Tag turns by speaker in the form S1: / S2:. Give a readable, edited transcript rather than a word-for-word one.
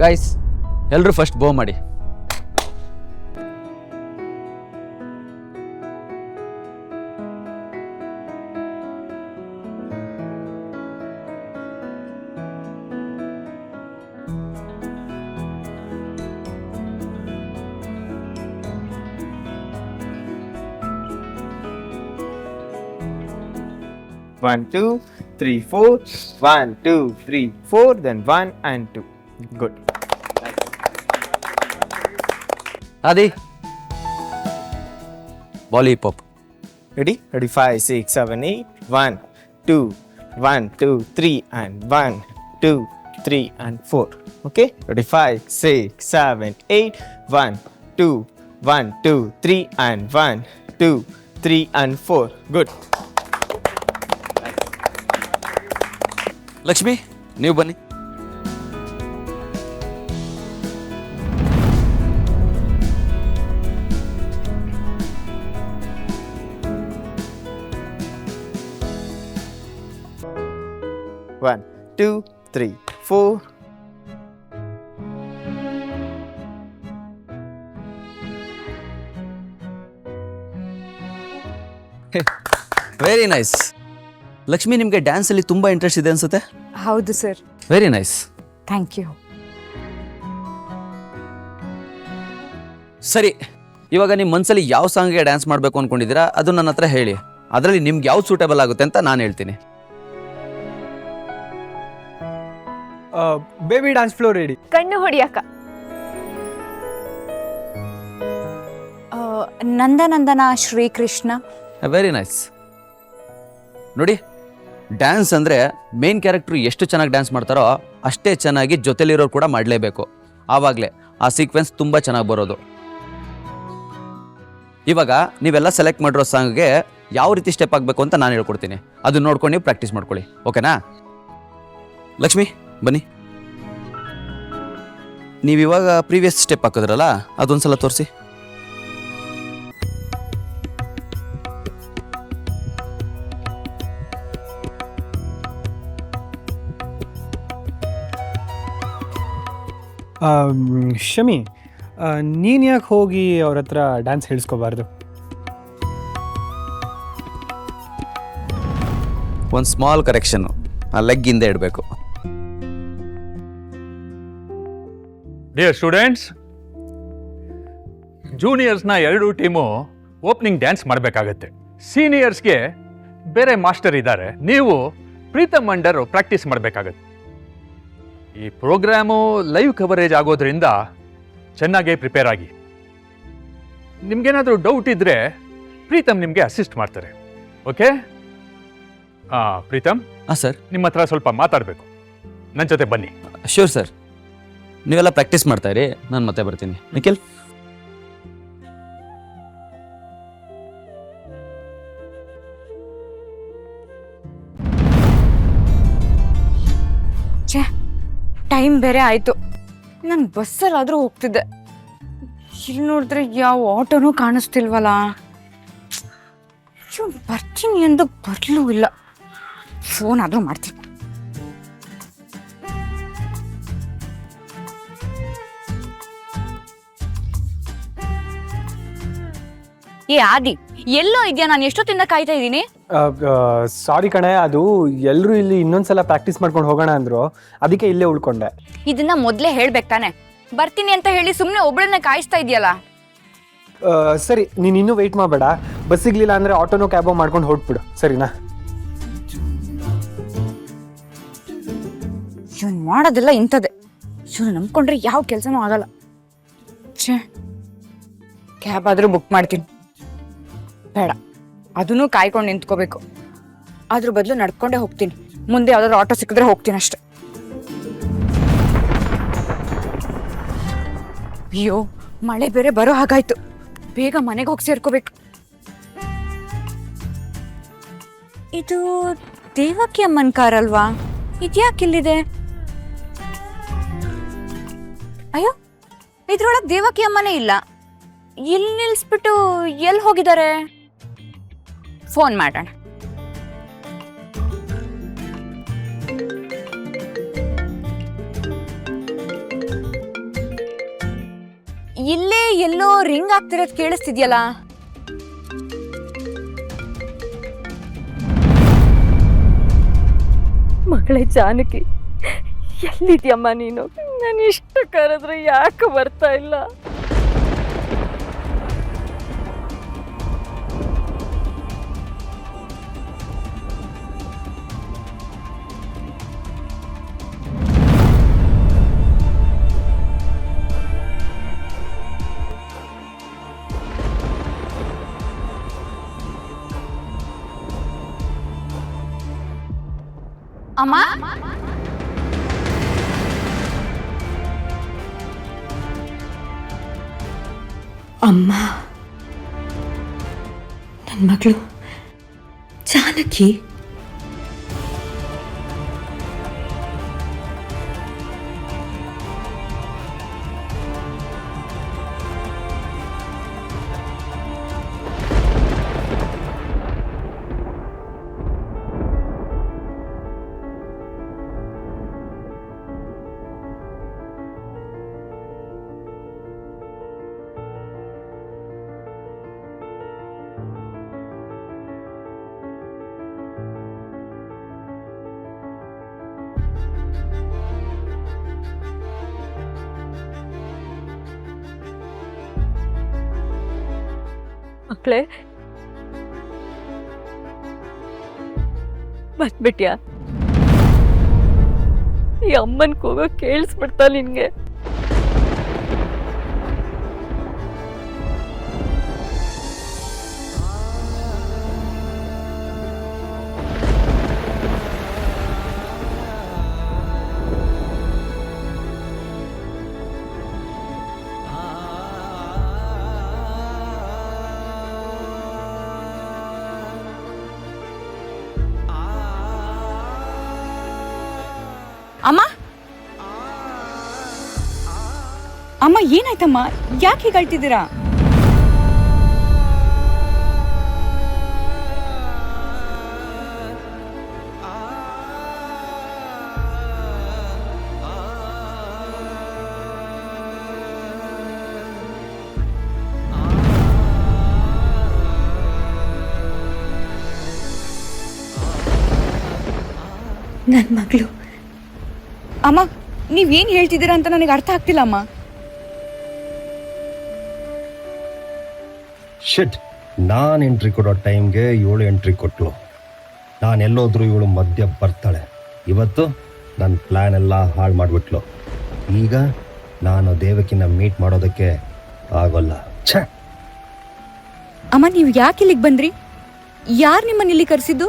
S1: Guys ಎಲ್ಲರೂ first ಬೋ ಮಾಡಿ.
S2: One, two, three, four. 1, 2, 3, 4. Then 1 and 2. Good.
S1: Adi ವಾಲಿಪಾಪ್.
S2: Ready? Ready? 5, 6, 7, 8. 1, 2, 1, 2, 3, and 1, 2, 3, and 4. Okay? Ready? 5, 6, 7, 8. 1, 2, 1, 2, 3, and 1, 2, 3, and 4. Good.
S1: Lakshmi ನೀವು ಬನ್ನಿ.
S2: One, two, three, four.
S1: Very nice. Lakshmi ನಿಮಗೆ ಡ್ಯಾನ್ಸಲ್ಲಿ ತುಂಬ interest ಇದೆ ಅನ್ಸುತ್ತೆ.
S3: ಹೌದು sir.
S1: Very nice.
S3: Thank you.
S1: ಸರಿ, ಇವಾಗ ನಿಮ್ಮ ಮನಸ್ಸಲ್ಲಿ ಯಾವ ಸಾಂಗ್ಗೆ ಡ್ಯಾನ್ಸ್ ಮಾಡಬೇಕು ಅಂದ್ಕೊಂಡಿದ್ದೀರಾ ಅದು ನನ್ನ ಹತ್ರ ಹೇಳಿ. ಅದರಲ್ಲಿ ನಿಮ್ಗೆ ಯಾವ್ದು ಸೂಟೇಬಲ್ ಆಗುತ್ತೆ ಅಂತ ನಾನು ಹೇಳ್ತೀನಿ.
S4: Baby dance floor ready.
S3: ಕಣ್ಣು ಹೊಡಿಯಕ್ಕ. ನಂದನಂದನ ಶ್ರೀಕೃಷ್ಣ.
S1: Very nice. ನೋಡಿ, ಡ್ಯಾನ್ಸ್ ಅಂದರೆ ಮೇನ್ ಕ್ಯಾರೆಕ್ಟ್ರು ಎಷ್ಟು ಚೆನ್ನಾಗಿ ಡ್ಯಾನ್ಸ್ ಮಾಡ್ತಾರೋ ಅಷ್ಟೇ ಚೆನ್ನಾಗಿ ಜೊತೆಲಿರೋರು ಕೂಡ ಮಾಡಲೇಬೇಕು. ಆವಾಗಲೇ ಆ ಸೀಕ್ವೆನ್ಸ್ ತುಂಬ ಚೆನ್ನಾಗಿ ಬರೋದು. ಇವಾಗ ನೀವೆಲ್ಲ ಸೆಲೆಕ್ಟ್ ಮಾಡಿರೋ ಸಾಂಗ್ಗೆ ಯಾವ ರೀತಿ ಸ್ಟೆಪ್ ಆಗಬೇಕು ಅಂತ ನಾನು ಹೇಳ್ಕೊಡ್ತೀನಿ. ಅದು ನೋಡ್ಕೊಂಡು ನೀವು ಪ್ರಾಕ್ಟೀಸ್ ಮಾಡ್ಕೊಳ್ಳಿ. ಓಕೆನಾ? ಲಕ್ಷ್ಮಿ ಬನ್ನಿ. ನೀವಿವಾಗ ಪ್ರೀವಿಯಸ್ ಸ್ಟೆಪ್ ಹಾಕಿದ್ರಲ್ಲ ಅದೊಂದ್ಸಲ ತೋರಿಸಿ.
S4: ಶಮಿ, ನೀನು ಯಾಕೆ ಹೋಗಿ ಅವ್ರ ಹತ್ರ ಡ್ಯಾನ್ಸ್ ಹೇಳಿಸ್ಕೋಬಾರ್ದು?
S1: ಒಂದು ಸ್ಮಾಲ್ ಕರೆಕ್ಷನ್ನು, ಆ ಲೆಗ್ಗಿಂದ ಇಡಬೇಕು.
S5: ಡಿಯರ್ ಸ್ಟೂಡೆಂಟ್ಸ್, ಜೂನಿಯರ್ಸ್ನ ಎರಡೂ ಟೀಮು ಓಪನಿಂಗ್ ಡ್ಯಾನ್ಸ್ ಮಾಡಬೇಕಾಗತ್ತೆ. ಸೀನಿಯರ್ಸ್ಗೆ ಬೇರೆ ಮಾಸ್ಟರ್ ಇದ್ದಾರೆ. ನೀವು ಪ್ರೀತಮ್ ಅಂಡರ್ ಪ್ರಾಕ್ಟೀಸ್ ಮಾಡಬೇಕಾಗತ್ತೆ. ಈ ಪ್ರೋಗ್ರಾಮು ಲೈವ್ ಕವರೇಜ್ ಆಗೋದ್ರಿಂದ ಚೆನ್ನಾಗೇ ಪ್ರಿಪೇರ್ ಆಗಿ. ನಿಮ್ಗೇನಾದರೂ ಡೌಟ್ ಇದ್ದರೆ ಪ್ರೀತಮ್ ನಿಮಗೆ ಅಸಿಸ್ಟ್ ಮಾಡ್ತಾರೆ. ಓಕೆ? ಪ್ರೀತಮ್,
S1: ಹಾಂ ಸರ್.
S5: ನಿಮ್ಮ ಹತ್ರ ಸ್ವಲ್ಪ ಮಾತಾಡಬೇಕು. ನನ್ನ ಜೊತೆ ಬನ್ನಿ.
S1: Sure sir. ನೀವೆಲ್ಲ ಪ್ರಾಕ್ಟೀಸ್ ಮಾಡ್ತಾ ಇರಿ, ನಾನು ಮತ್ತೆ ಬರ್ತೀನಿ. ನಿಖಿಲ್,
S3: ಟೈಮ್ ಬೇರೆ ಆಯಿತು. ನಾನು ಬಸ್ಸಲ್ಲಾದರೂ ಹೋಗ್ತಿದ್ದೆ. ಇಲ್ಲಿ ನೋಡಿದ್ರೆ ಯಾವ ಆಟೋನೂ ಕಾಣಿಸ್ತಿಲ್ವಲ್ಲ. ಬರ್ತೀನಿ ಎಂದು ಬರಲೂ ಇಲ್ಲ. ಫೋನ್ ಆದರೂ ಮಾಡ್ತೀನಿ. ಏ ಆದಿ, ಎಲ್ಲೋ ಇದೆಯಾ? ನಾನು ಎಷ್ಟೊತ್ತಿಂದ ಕಾಯ್ತಾ ಇದ್ದೀನಿ.
S4: ಸಾರಿ ಕಣೆ, ಅದು ಎಲ್ಲರೂ ಇಲ್ಲಿ ಇನ್ನೊಂದ್ಸಲ ಪ್ರಾಕ್ಟೀಸ್ ಮಾಡ್ಕೊಂಡು ಹೋಗೋಣ ಅಂದ್ರು, ಅದಕ್ಕೆ ಇಲ್ಲೇ ಉಳ್ಕೊಂಡೆ.
S3: ಇದನ್ನ ಮೊದಲೇ ಹೇಳ್ಬೇಕು ತಾನೆ. ಬರ್ತೀನಿ ಅಂತ ಹೇಳಿ ಸುಮ್ಮನೆ ಒಬ್ಬಳನ್ನ ಕಾಯಿಸ್ತಾ ಇದೆಯಲ್ಲ.
S4: ಸರಿ, ನೀನು ಇನ್ನೂ ವೆಯ್ಟ್ ಮಾಡಬೇಡ. ಬಸ್ ಸಿಗ್ಲಿಲ್ಲ ಅಂದರೆ ಆಟೋನೋ ಕ್ಯಾಬೋ ಮಾಡ್ಕೊಂಡು ಹೊರಟ್ಬಿಡು, ಸರಿನಾ?
S3: ಇವನು ಮಾಡೋದೆಲ್ಲ ಇಂಥದ್ದೇ. ಇವನು ನಂಬ್ಕೊಂಡ್ರೆ ಯಾವ ಕೆಲಸನೂ ಆಗಲ್ಲ. ಛೇ, ಕ್ಯಾಬ್ ಆದರೂ ಬುಕ್ ಮಾಡ್ತೀನಿ. ಬೇಡ, ಅದನ್ನೂ ಕಾಯ್ಕೊಂಡು ನಿಂತ್ಕೋಬೇಕು. ಅದ್ರ ಬದಲು ನಡ್ಕೊಂಡೇ ಹೋಗ್ತೀನಿ. ಮುಂದೆ ಯಾವ್ದಾದ್ರು ಆಟೋ ಸಿಕ್ಕಿದ್ರೆ ಹೋಗ್ತೀನಿ ಅಷ್ಟೆ. ಅಯ್ಯೋ, ಮಳೆ ಬೇರೆ ಬರೋ ಹಾಗಾಯ್ತು. ಬೇಗ ಮನೆಗೆ ಹೋಗಿ ಸೇರ್ಕೋಬೇಕು. ಇದು ದೇವಕಿ ಅಮ್ಮನ ಕಾರ್ ಅಲ್ವಾ? ಇದ್ಯಾಕಿಲ್ಲಿದೆ? ಅಯ್ಯೋ, ಇದ್ರೊಳಗೆ ದೇವಕಿ ಅಮ್ಮನೇ ಇಲ್ಲ. ಇಲ್ಲಿ ನಿಲ್ಲಿಸ್ಬಿಟ್ಟು ಎಲ್ಲಿ ಹೋಗಿದ್ದಾರೆ? ಫೋನ್ ಮಾಡೋಣ. ಇಲ್ಲೇ ಎಲ್ಲೋ ರಿಂಗ್ ಆಗ್ತಿರೋದ್ ಕೇಳಿಸ್ತಿದ್ಯಲ್ಲ.
S6: ಮಗಳೇ ಜಾನಕಿ, ಎಲ್ಲಿದ್ಯಮ್ಮ ನೀನು? ನಾನು ಇಷ್ಟು ಕರೆದ್ರೆ ಯಾಕೆ ಬರ್ತಾ ಇಲ್ಲ?
S3: ಅಮ್ಮ,
S6: ಅಮ್ಮ, ನನ್ನ ಮಗಳು ಜಾನಕಿ. ಮಕ್ಕಳೇ, ಬಂದ್ಬಿಟ್ಯಾ? ಈ ಅಮ್ಮನ್ ಕೂಗೋ ಕೇಳಿಸ್ಬಿಡ್ತಾ ನಿನ್ಗೆ?
S3: ಅಮ್ಮ, ಅಮ್ಮ ಏನಾಯ್ತಮ್ಮ? ಯಾಕೆ ಹೀಗೆ ಅಳ್ತಿದ್ದೀರಾ?
S6: ನನ್ನ ಮಗಳು.
S3: ಅಮ್ಮ, ನೀವೇನ್ ಹೇಳ್ತಿದ್ದೀರಾ ಅಂತ ನನಗೆ ಅರ್ಥ ಆಗ್ತಿಲ್ಲ ಅಮ್ಮ.
S7: ಶಿಟ್, ನಾನು ಎಂಟ್ರಿ ಕೊಡೋ ಟೈಮ್ಗೆ ಇವಳು ಎಂಟ್ರಿ ಕೊಟ್ಲು. ನಾನು ಎಲ್ಲೋದ್ರೂ ಇವಳು ಮಧ್ಯ ಬರ್ತಾಳೆ. ಇವತ್ತು ನನ್ನ ಪ್ಲ್ಯಾನ್ ಎಲ್ಲ ಹಾಳು ಮಾಡಿಬಿಟ್ಲು. ಈಗ ನಾನು ದೇವಕಿನ ಮೀಟ್ ಮಾಡೋದಕ್ಕೆ ಆಗೋಲ್ಲ. ಛೇ!
S3: ಅಮ್ಮ, ನೀವು ಯಾಕೆ ಇಲ್ಲಿಗೆ ಬಂದ್ರಿ? ಯಾರು ನಿಮ್ಮನ್ನ ಇಲ್ಲಿ ಕರೆಸಿದ್ದು?